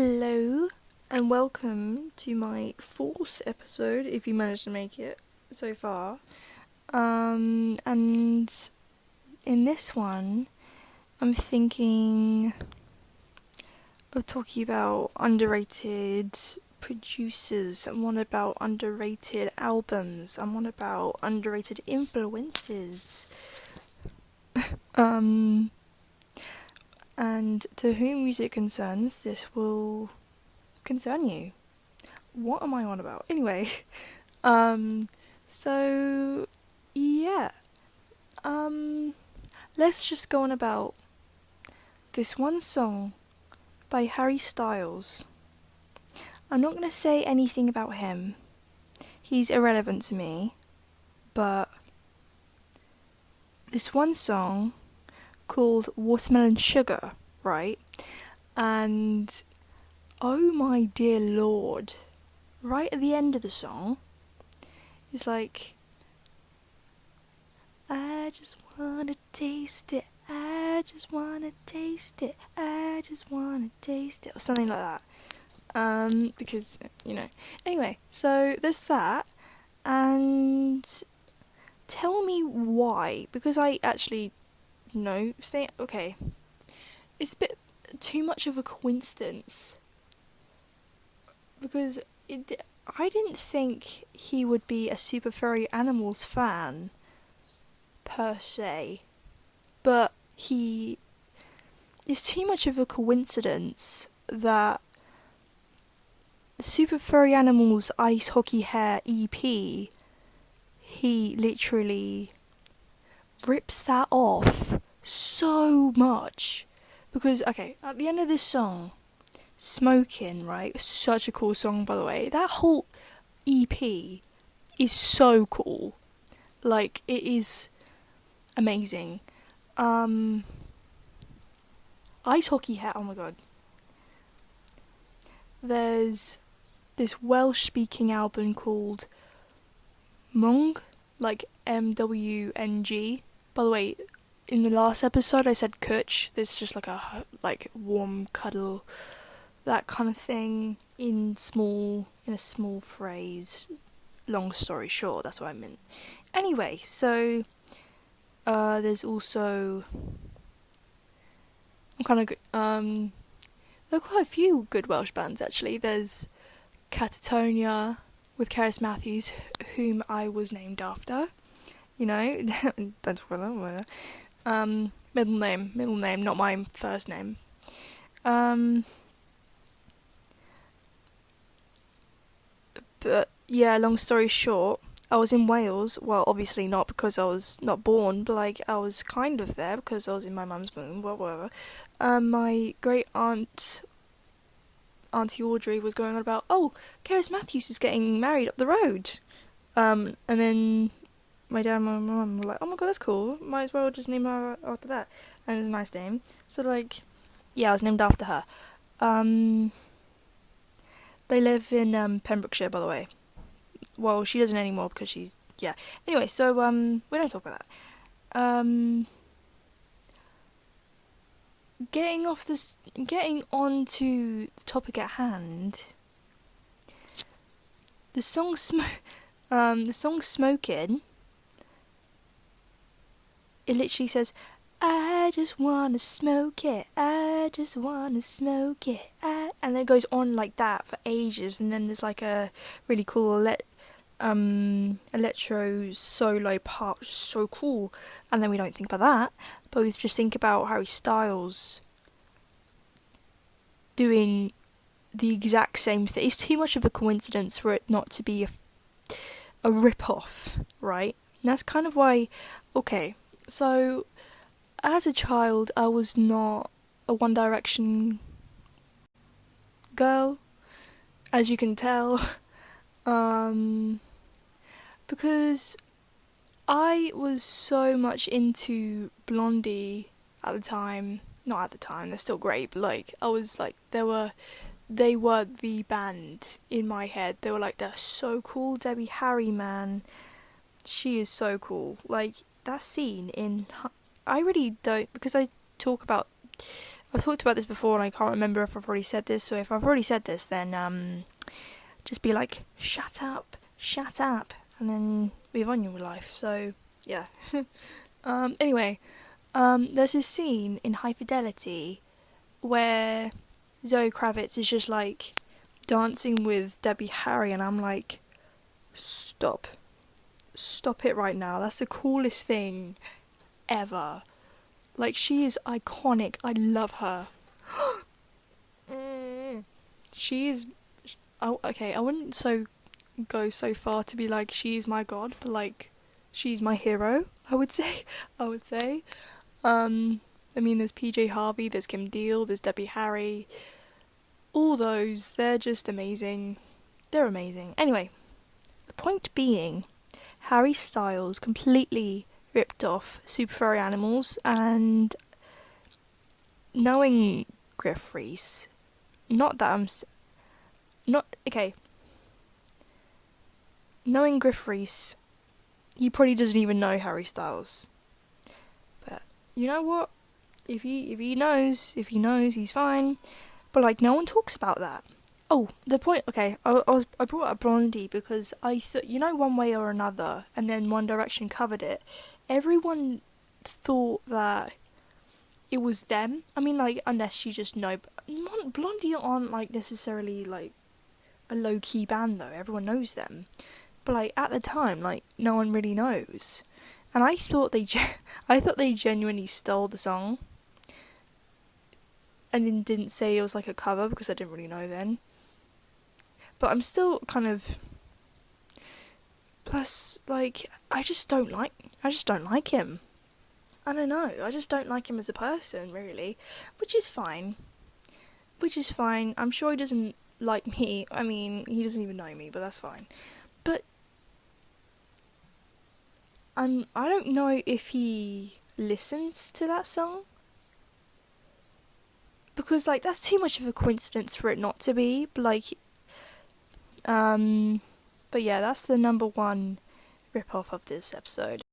Hello, and welcome to my fourth episode, if you managed to make it so far. And in this one, I'm thinking of talking about underrated producers, and one about underrated albums, and one about underrated influences. And to whom music concerns, this will concern you. What am I on about? Anyway, so yeah, let's just go on about this one song by Harry Styles. I'm not gonna say anything about him. He's irrelevant to me, but this one song called Watermelon Sugar, right? And oh my dear lord, right at the end of the song, it's like, I just wanna taste it, I just wanna taste it, I just wanna taste it, or something like that. Because, Anyway, so there's that, and tell me why, because I actually okay, it's a bit too much of a coincidence, because I didn't think he would be a Super Furry Animals fan, per se, but it's too much of a coincidence that Super Furry Animals Ice Hockey Hair EP, he literally rips that off so much. Because, okay, at the end of this song, Smokin', right? Such a cool song, by the way. That whole EP is so cool. Like, it is amazing. Ice Hockey Hat, oh my god. There's this Welsh-speaking album called Mwng, like MWNG. By the way, in the last episode I said Kutch. There's just like a warm cuddle, that kind of thing in a small phrase. Long story short, that's what I meant. Anyway, so there's also there are quite a few good Welsh bands actually. There's Catatonia with Cerys Matthews, whom I was named after. Don't talk about that. Middle name, not my first name. But yeah, long story short, I was in Wales. Well, obviously not because I was not born, but I was kind of there because I was in my mum's womb. Whatever. My great aunt, Auntie Audrey, was going on about, Cerys Matthews is getting married up the road. And then my dad and my mum were like, oh my god, that's cool, might as well just name her after that. And it's a nice name. So I was named after her. They live in Pembrokeshire, by the way. Well, she doesn't anymore because she's, yeah. Anyway, so we don't talk about that. Getting on to the topic at hand. The song Smokin', it literally says, I just wanna smoke it, I just wanna smoke it, and then it goes on like that for ages, and then there's like a really cool electro solo part, which is so cool, and then we don't think about that, but we just think about Harry Styles doing the exact same thing. It's too much of a coincidence for it not to be a rip-off, right? And that's kind of why, okay, so as a child, I was not a One Direction girl, as you can tell, because I was so much into Blondie at the time. Not at the time, they're still great, but I was they were the band in my head. They were they're so cool. Debbie Harry, man, she is so cool. That scene in, I really don't, because I talk about I've talked about this before and I can't remember if I've already said this, so if I've already said this, then just be like, shut up, and then move on your life. So, yeah. Anyway, there's this scene in High Fidelity where Zoe Kravitz is just like dancing with Debbie Harry, and I'm like, stop it right now. That's the coolest thing ever. Like, she is iconic. I love her. She is. Oh, okay, I wouldn't go so far to be like she is my god, but like she's my hero. I would say. I mean, there's PJ Harvey, there's Kim Deal, there's Debbie Harry. All those, they're just amazing. They're amazing. Anyway, the point being, Harry Styles completely ripped off Super Furry Animals, and knowing Griff Rhys, knowing Griff Rhys, he probably doesn't even know Harry Styles. But you know what? If he knows, he's fine. But like, no one talks about that. Oh, the point. Okay, I brought up Blondie because I thought, One Way or Another, and then One Direction covered it. Everyone thought that it was them. I mean, like, unless you just know. Blondie aren't like necessarily like a low key band though. Everyone knows them, but like at the time, like no one really knows. And I thought they genuinely stole the song, and then didn't say it was like a cover because I didn't really know then. But I'm still kind of. Plus, like, I just don't like him. I don't know. I just don't like him as a person, really, which is fine. I'm sure he doesn't like me. I mean, he doesn't even know me, but that's fine. But I don't know if he listens to that song. Because, like, that's too much of a coincidence for it not to be. But, like, but yeah, that's the number one rip-off of this episode.